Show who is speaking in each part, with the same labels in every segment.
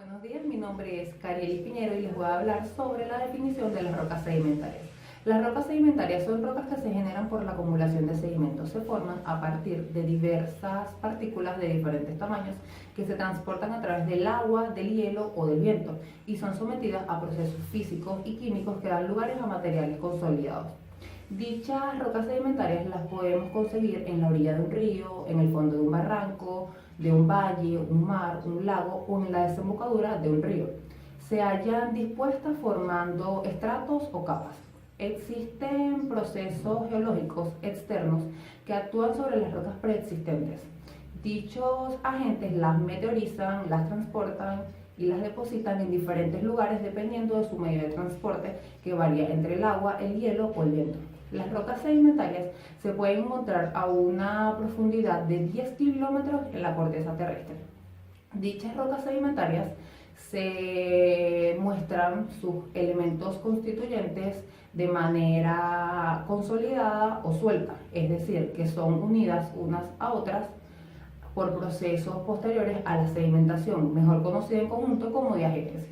Speaker 1: Buenos días, mi nombre es Karielis Piñero y les voy a hablar sobre la definición de las rocas sedimentarias. Las rocas sedimentarias son rocas que se generan por la acumulación de sedimentos. Se forman a partir de diversas partículas de diferentes tamaños que se transportan a través del agua, del hielo o del viento y son sometidas a procesos físicos y químicos que dan lugar a materiales consolidados. Dichas rocas sedimentarias las podemos conseguir en la orilla de un río, en el fondo de un barranco, de un valle, un mar, un lago o en la desembocadura de un río. Se hallan dispuestas formando estratos o capas. Existen procesos geológicos externos que actúan sobre las rocas preexistentes. Dichos agentes las meteorizan, las transportan y las depositan en diferentes lugares dependiendo de su medio de transporte, que varía entre el agua, el hielo o el viento. Las rocas sedimentarias se pueden encontrar a una profundidad de 10 kilómetros en la corteza terrestre. Dichas rocas sedimentarias se muestran sus elementos constituyentes de manera consolidada o suelta, es decir, que son unidas unas a otras por procesos posteriores a la sedimentación, mejor conocida en conjunto como diagénesis.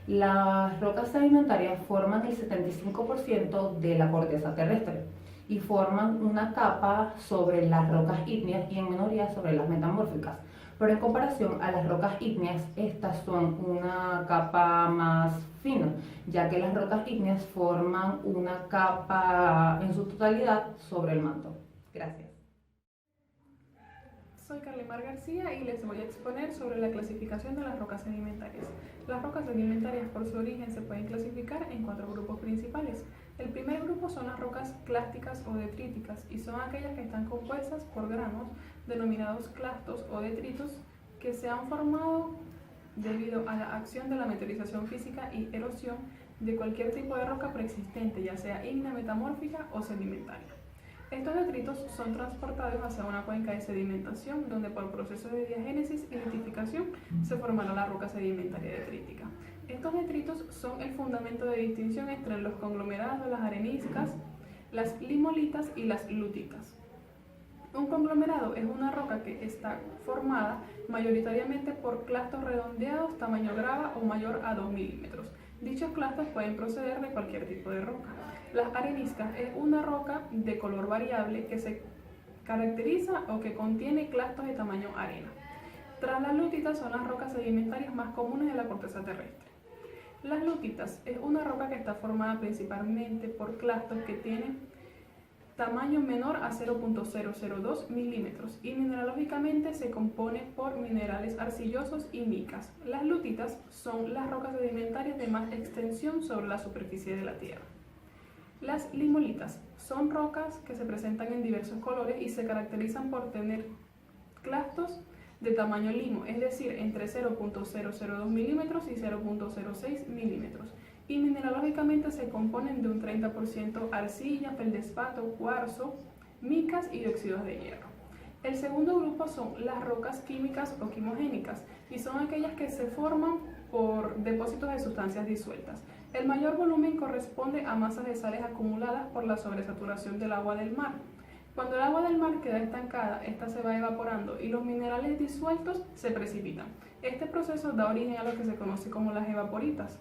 Speaker 1: Las rocas sedimentarias forman el 75% de la corteza terrestre y forman una capa sobre las rocas ígneas y en minoría sobre las metamórficas. Pero en comparación a las rocas ígneas, estas son una capa más fina, ya que las rocas ígneas forman una capa en su totalidad sobre el manto. Gracias.
Speaker 2: Soy Carlimar García y les voy a exponer sobre la clasificación de las rocas sedimentarias. Las rocas sedimentarias por su origen se pueden clasificar en 4 grupos principales. El primer grupo son las rocas clásticas o detríticas y son aquellas que están compuestas por granos denominados clastos o detritos que se han formado debido a la acción de la meteorización física y erosión de cualquier tipo de roca preexistente, ya sea ígnea, metamórfica o sedimentaria. Estos detritos son transportados hacia una cuenca de sedimentación donde por procesos de diagénesis y litificación se formará la roca sedimentaria detrítica. Estos detritos son el fundamento de distinción entre los conglomerados de las areniscas, las limolitas y las lutitas. Un conglomerado es una roca que está formada mayoritariamente por clastos redondeados tamaño grava o mayor a 2 milímetros. Dichos clastos pueden proceder de cualquier tipo de roca. Las areniscas es una roca de color variable que se caracteriza o que contiene clastos de tamaño arena. Tras las lutitas son las rocas sedimentarias más comunes de la corteza terrestre. Las lutitas es una roca que está formada principalmente por clastos que tienen tamaño menor a 0.002 milímetros y mineralógicamente se compone por minerales arcillosos y micas. Las lutitas son las rocas sedimentarias de más extensión sobre la superficie de la Tierra. Las limolitas son rocas que se presentan en diversos colores y se caracterizan por tener clastos de tamaño limo, es decir, entre 0.002 milímetros y 0.06 milímetros. Y mineralógicamente se componen de un 30% arcilla, feldespato, cuarzo, micas y óxidos de hierro. El segundo grupo son las rocas químicas o quimogénicas y son aquellas que se forman por depósitos de sustancias disueltas. El mayor volumen corresponde a masas de sales acumuladas por la sobresaturación del agua del mar. Cuando el agua del mar queda estancada, esta se va evaporando y los minerales disueltos se precipitan. Este proceso da origen a lo que se conoce como las evaporitas,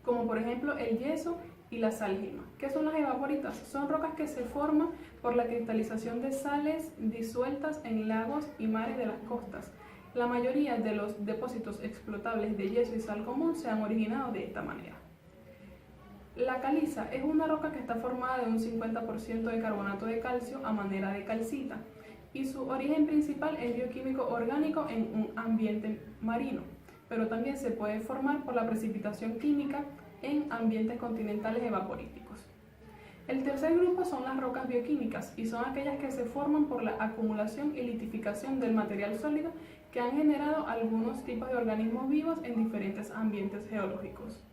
Speaker 2: como por ejemplo el yeso y la sal gema. ¿Qué son las evaporitas? Son rocas que se forman por la cristalización de sales disueltas en lagos y mares de las costas. La mayoría de los depósitos explotables de yeso y sal común se han originado de esta manera. La caliza es una roca que está formada de un 50% de carbonato de calcio a manera de calcita y su origen principal es bioquímico orgánico en un ambiente marino, pero también se puede formar por la precipitación química en ambientes continentales evaporíticos. El tercer grupo son las rocas bioquímicas y son aquellas que se forman por la acumulación y litificación del material sólido que han generado algunos tipos de organismos vivos en diferentes ambientes geológicos.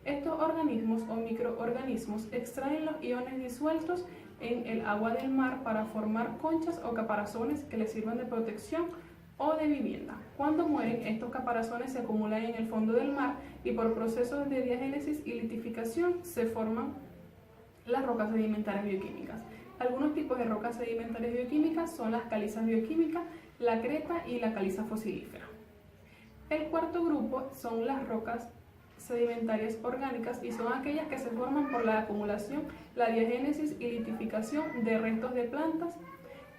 Speaker 2: Estos organismos o microorganismos extraen los iones disueltos en el agua del mar para formar conchas o caparazones que les sirvan de protección o de vivienda. Cuando mueren, estos caparazones se acumulan en el fondo del mar y por procesos de diagénesis y litificación se forman las rocas sedimentarias bioquímicas. Algunos tipos de rocas sedimentarias bioquímicas son las calizas bioquímicas, la creta y la caliza fosilífera. El cuarto grupo son las rocas sedimentarias orgánicas y son aquellas que se forman por la acumulación, la diagénesis y litificación de restos de plantas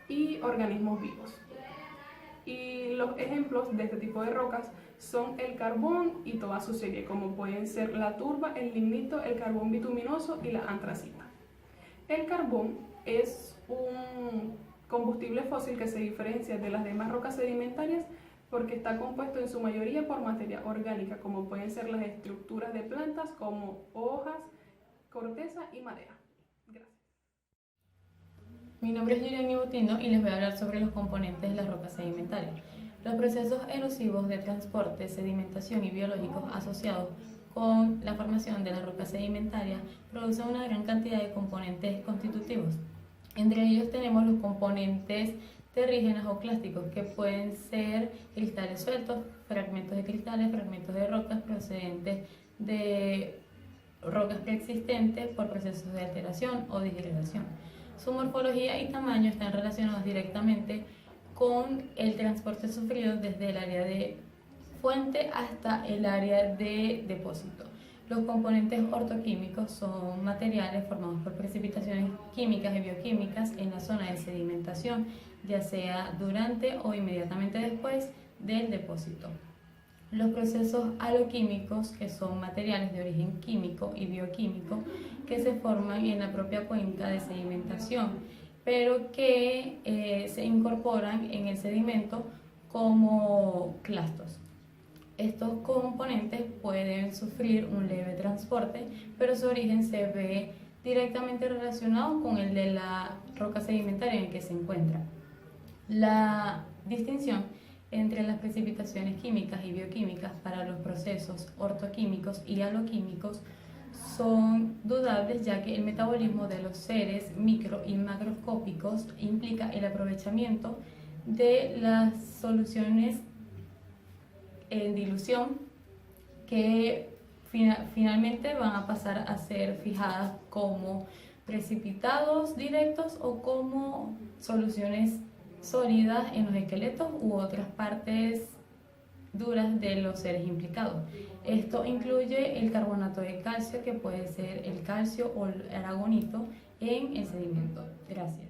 Speaker 2: y organismos vivos. Y los ejemplos de este tipo de rocas son el carbón y toda su serie, como pueden ser la turba, el lignito, el carbón bituminoso y la antracita. El carbón es un combustible fósil que se diferencia de las demás rocas sedimentarias porque está compuesto en su mayoría por materia orgánica, como pueden ser las estructuras de plantas como hojas, corteza y madera. Gracias.
Speaker 3: Mi nombre es Yuriani Butino y les voy a hablar sobre los componentes de las rocas sedimentarias. Los procesos erosivos de transporte, sedimentación y biológicos asociados con la formación de las rocas sedimentarias producen una gran cantidad de componentes constitutivos. Entre ellos tenemos los componentes terrígenos o clásticos, que pueden ser cristales sueltos, fragmentos de cristales, fragmentos de rocas procedentes de rocas preexistentes por procesos de alteración o disgregación. Su morfología y tamaño están relacionados directamente con el transporte sufrido desde el área de fuente hasta el área de depósito. Los componentes ortoquímicos son materiales formados por precipitaciones químicas y bioquímicas en la zona de sedimentación, ya sea durante o inmediatamente después del depósito. Los procesos aloquímicos, que son materiales de origen químico y bioquímico que se forman en la propia cuenca de sedimentación, pero que se incorporan en el sedimento como clastos. Estos componentes pueden sufrir un leve transporte, pero su origen se ve directamente relacionado con el de la roca sedimentaria en el que se encuentra. La distinción entre las precipitaciones químicas y bioquímicas para los procesos ortoquímicos y aloquímicos son dudables, ya que el metabolismo de los seres micro y macroscópicos implica el aprovechamiento de las soluciones en dilución que finalmente van a pasar a ser fijadas como precipitados directos o como soluciones sólidas en los esqueletos u otras partes duras de los seres implicados. Esto incluye el carbonato de calcio, que puede ser el calcio o el aragonito en el sedimento. Gracias.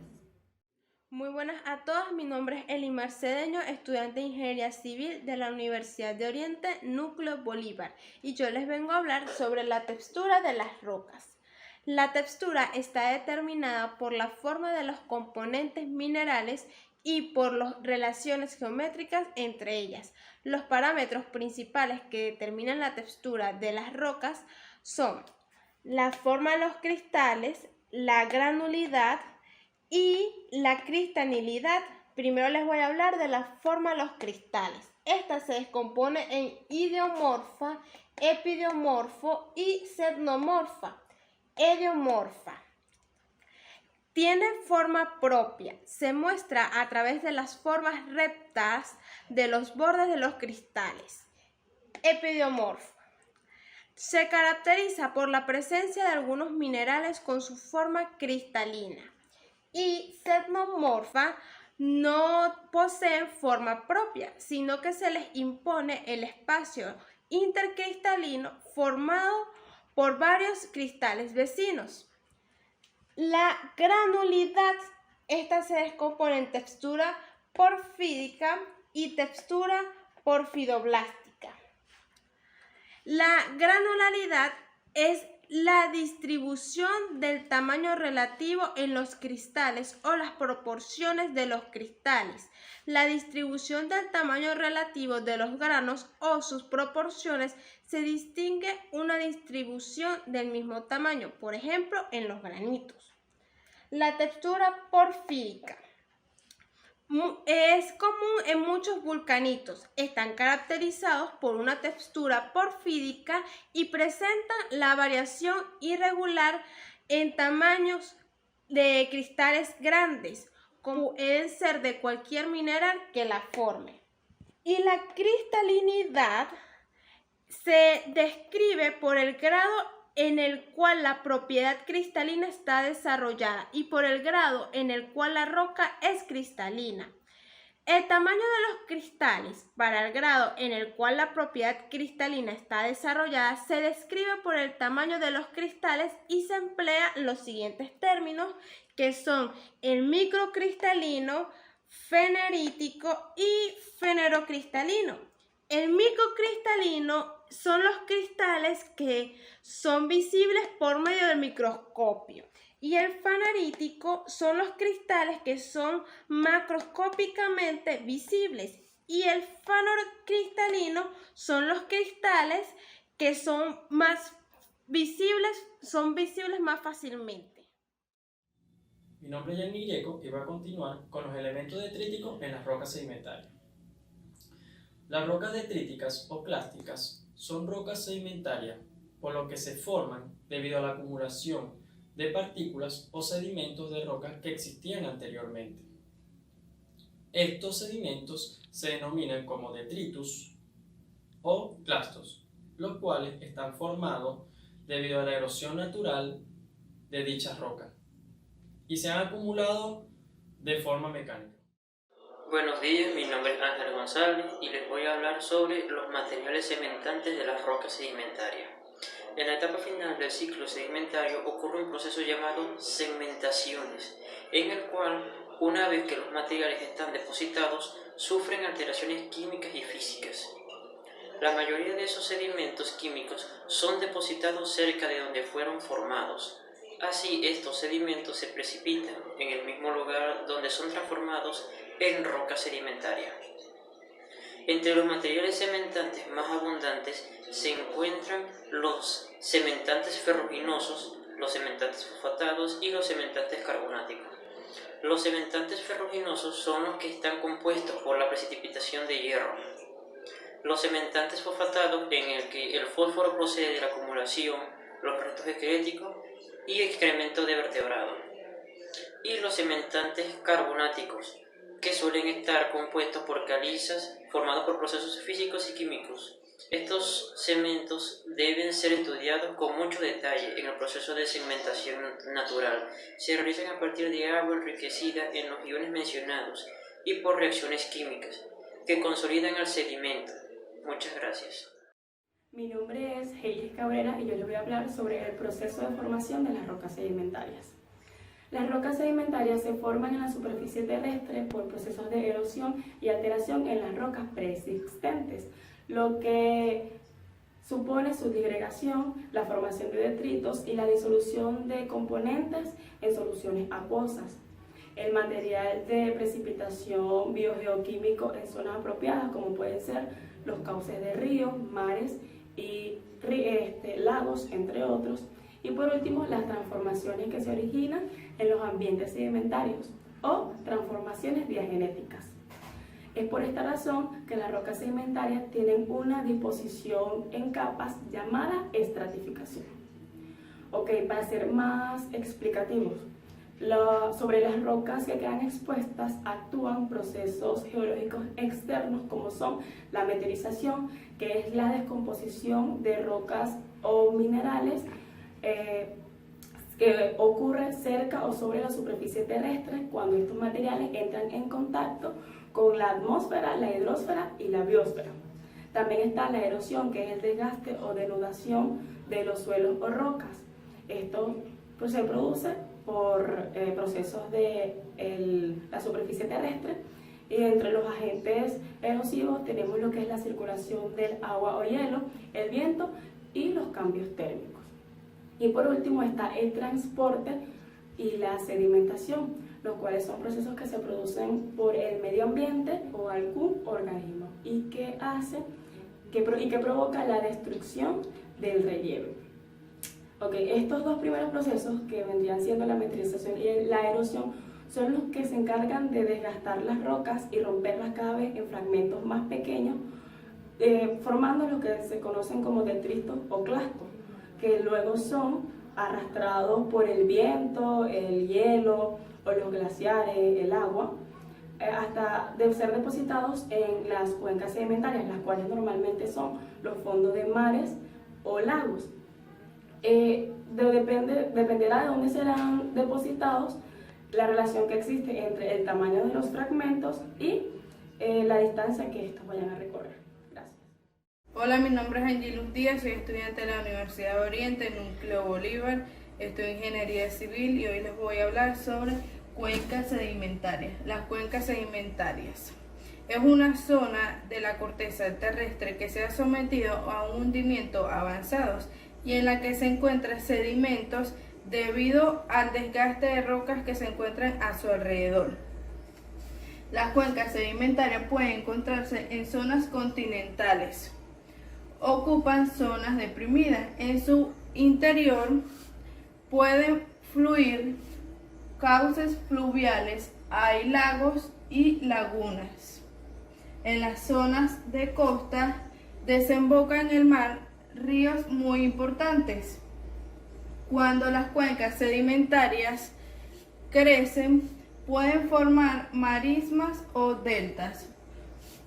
Speaker 4: Muy buenas a todos, mi nombre es Elimar Cedeño, estudiante de Ingeniería Civil de la Universidad de Oriente, Núcleo Bolívar, y yo les vengo a hablar sobre la textura de las rocas. La textura está determinada por la forma de los componentes minerales y por las relaciones geométricas entre ellas. Los parámetros principales que determinan la textura de las rocas son la forma de los cristales, la granulidad y la cristalinidad. Primero les voy a hablar de la forma de los cristales. Esta se descompone en idiomorfa, epidiomorfo y pseudomorfa. Idiomorfa tiene forma propia. Se muestra a través de las formas rectas de los bordes de los cristales. Epidiomorfa se caracteriza por la presencia de algunos minerales con su forma cristalina. Y pseudomorfa no poseen forma propia, sino que se les impone el espacio intercristalino formado por varios cristales vecinos. La granulidad, esta se descompone en textura porfídica y textura porfidoblástica. La granularidad es la distribución del tamaño relativo en los cristales o las proporciones de los cristales. La distribución del tamaño relativo de los granos o sus proporciones se distingue una distribución del mismo tamaño, por ejemplo, en los granitos. La textura porfírica es común en muchos vulcanitos. Están caracterizados por una textura porfírica y presentan la variación irregular en tamaños de cristales grandes, como pueden ser de cualquier mineral que la forme. Y la cristalinidad se describe por el grado en el cual la propiedad cristalina está desarrollada y por el grado en el cual la roca es cristalina. El tamaño de los cristales para el grado en el cual la propiedad cristalina está desarrollada se describe por el tamaño de los cristales y se emplean los siguientes términos que son el microcristalino, fenerítico y fenerocristalino. El microcristalino son los cristales que son visibles por medio del microscopio. Y el fenerítico son los cristales que son macroscópicamente visibles. Y el fenerocristalino son los cristales que son visibles más fácilmente.
Speaker 5: Mi nombre es Yanni Greco y voy a continuar con los elementos detríticos en las rocas sedimentarias. Las rocas detríticas o clásticas son rocas sedimentarias por lo que se forman debido a la acumulación de partículas o sedimentos de rocas que existían anteriormente. Estos sedimentos se denominan como detritus o clastos, los cuales están formados debido a la erosión natural de dichas rocas y se han acumulado de forma mecánica.
Speaker 6: Buenos días, mi nombre es Ángel González y les voy a hablar sobre los materiales cementantes de las rocas sedimentarias. En la etapa final del ciclo sedimentario ocurre un proceso llamado segmentaciones, en el cual, una vez que los materiales están depositados, sufren alteraciones químicas y físicas. La mayoría de esos sedimentos químicos son depositados cerca de donde fueron formados. Así, estos sedimentos se precipitan en el mismo lugar donde son transformados en roca sedimentaria. Entre los materiales cementantes más abundantes se encuentran los cementantes ferruginosos, los cementantes fosfatados y los cementantes carbonáticos. Los cementantes ferruginosos son los que están compuestos por la precipitación de hierro. Los cementantes fosfatados, en el que el fósforo procede de la acumulación, los restos esqueléticos y excremento de vertebrados. Y los cementantes carbonáticos, que suelen estar compuestos por calizas formados por procesos físicos y químicos. Estos cementos deben ser estudiados con mucho detalle en el proceso de segmentación natural. Se realizan a partir de agua enriquecida en los iones mencionados y por reacciones químicas que consolidan el sedimento. Muchas gracias.
Speaker 7: Mi nombre es Heilis Cabrera y yo les voy a hablar sobre el proceso de formación de las rocas sedimentarias. Las rocas sedimentarias se forman en la superficie terrestre por procesos de erosión y alteración en las rocas preexistentes, lo que supone su disgregación, la formación de detritos y la disolución de componentes en soluciones acuosas. El material de precipitación biogeoquímico en zonas apropiadas, como pueden ser los cauces de ríos, mares y lagos, entre otros. Y por último, las transformaciones que se originan en los ambientes sedimentarios o transformaciones diagenéticas. Es por esta razón que las rocas sedimentarias tienen una disposición en capas llamada estratificación. Ok, para ser más explicativos, sobre las rocas que quedan expuestas actúan procesos geológicos externos como son la meteorización, que es la descomposición de rocas o minerales que ocurre cerca o sobre la superficie terrestre cuando estos materiales entran en contacto con la atmósfera, la hidrosfera y la biosfera. También está la erosión, que es el desgaste o denudación de los suelos o rocas. Esto pues, se produce por procesos de la superficie terrestre, y entre los agentes erosivos tenemos lo que es la circulación del agua o hielo, el viento y los cambios térmicos. Y por último está el transporte y la sedimentación, los cuales son procesos que se producen por el medio ambiente o algún organismo y que provoca la destrucción del relieve. Okay, estos dos primeros procesos, que vendrían siendo la meteorización y la erosión, son los que se encargan de desgastar las rocas y romperlas cada vez en fragmentos más pequeños, formando lo que se conocen como detritos o clastos, que luego son arrastrados por el viento, el hielo o los glaciares, el agua, hasta de ser depositados en las cuencas sedimentarias, las cuales normalmente son los fondos de mares o lagos. Dependerá de dónde serán depositados, la relación que existe entre el tamaño de los fragmentos y la distancia que estos vayan a recorrer. Gracias.
Speaker 8: Hola, mi nombre es Angelus Díaz, soy estudiante de la Universidad de Oriente, Núcleo Bolívar, estudio Ingeniería Civil y hoy les voy a hablar sobre cuencas sedimentarias. Las cuencas sedimentarias es una zona de la corteza terrestre que se ha sometido a un hundimiento avanzado y en la que se encuentran sedimentos debido al desgaste de rocas que se encuentran a su alrededor. Las cuencas sedimentarias pueden encontrarse en zonas continentales. Ocupan zonas deprimidas. En su interior pueden fluir cauces fluviales, hay lagos y lagunas. En las zonas de costa desembocan en el mar ríos muy importantes. Cuando las cuencas sedimentarias crecen, pueden formar marismas o deltas.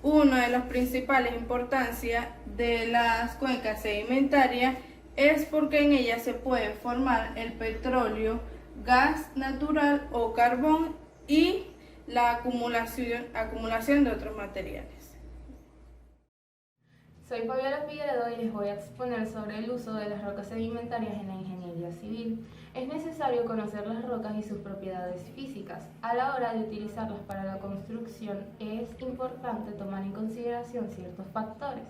Speaker 8: Una de las principales importancias de las cuencas sedimentarias es porque en ellas se puede formar el petróleo, gas natural o carbón y la acumulación de otros materiales.
Speaker 3: Soy Fabiola Figueredo y les voy a exponer sobre el uso de las rocas sedimentarias en la ingeniería civil. Es necesario conocer las rocas y sus propiedades físicas. A la hora de utilizarlas para la construcción es importante tomar en consideración ciertos factores.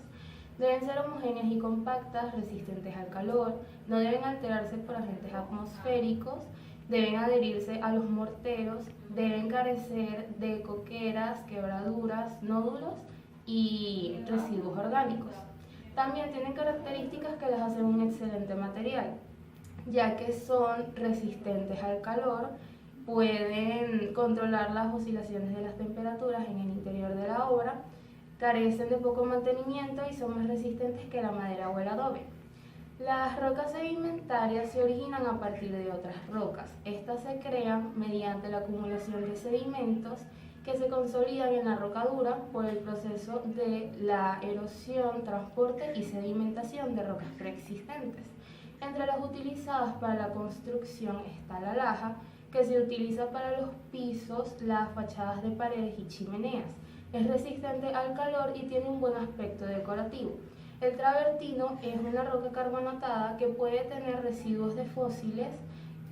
Speaker 3: Deben ser homogéneas y compactas, resistentes al calor, no deben alterarse por agentes atmosféricos, deben adherirse a los morteros, deben carecer de coqueras, quebraduras, nódulos y residuos orgánicos. También tienen características que las hacen un excelente material, ya que son resistentes al calor, pueden controlar las oscilaciones de las temperaturas en el interior de la obra, carecen de poco mantenimiento y son más resistentes que la madera o el adobe. Las rocas sedimentarias se originan a partir de otras rocas. Estas se crean mediante la acumulación de sedimentos que se consolidan en la roca dura por el proceso de la erosión, transporte y sedimentación de rocas preexistentes. Entre las utilizadas para la construcción está la laja, que se utiliza para los pisos, las fachadas de paredes y chimeneas. Es resistente al calor y tiene un buen aspecto decorativo. El travertino es una roca carbonatada que puede tener residuos de fósiles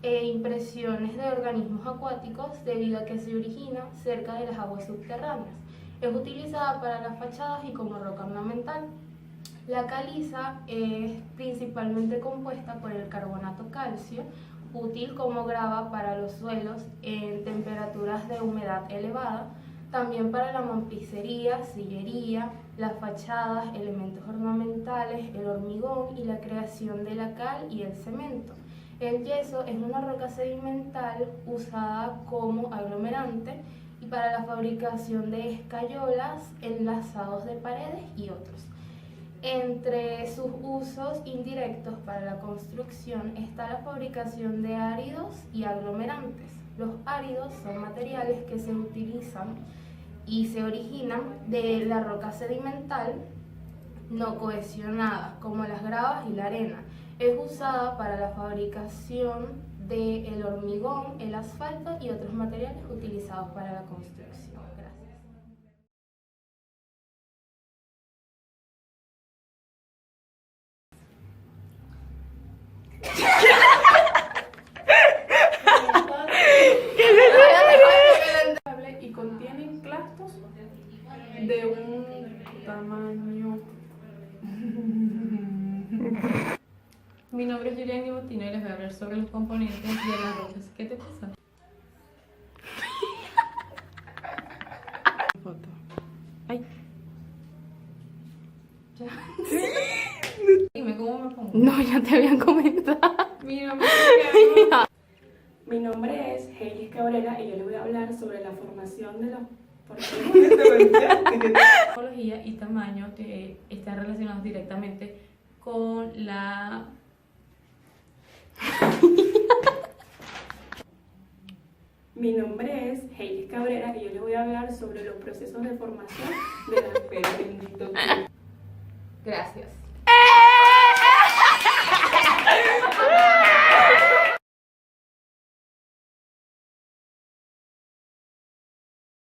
Speaker 3: e impresiones de organismos acuáticos debido a que se origina cerca de las aguas subterráneas. Es utilizada para las fachadas y como roca ornamental. La caliza es principalmente compuesta por el carbonato calcio, útil como grava para los suelos en temperaturas de humedad elevada, también para la mampostería, sillería, las fachadas, elementos ornamentales, el hormigón y la creación de la cal y el cemento. El yeso es una roca sedimental usada como aglomerante y para la fabricación de escayolas, enlazados de paredes y otros. Entre sus usos indirectos para la construcción está la fabricación de áridos y aglomerantes. Los áridos son materiales que se utilizan y se originan de la roca sedimental no cohesionada, como las gravas y la arena. Es usada para la fabricación del hormigón, el asfalto y otros materiales utilizados para la construcción. Gracias.
Speaker 2: Y contienen clastos de un tamaño.
Speaker 3: Mi nombre es Julián Nibotino y les voy a hablar sobre los componentes de las rocas. ¿Qué te pasa?
Speaker 8: Foto. Ay.
Speaker 3: Ya. Dime cómo me pongo.
Speaker 8: No, ya te habían comentado.
Speaker 3: Mi nombre es
Speaker 7: Mi nombre es Heilis Cabrera y yo les voy a hablar sobre la formación de los...
Speaker 3: morfología y tamaño que están relacionados directamente con la...
Speaker 7: Mi nombre es Heilis Cabrera y yo les voy a hablar sobre los procesos de formación de las...
Speaker 1: Gracias.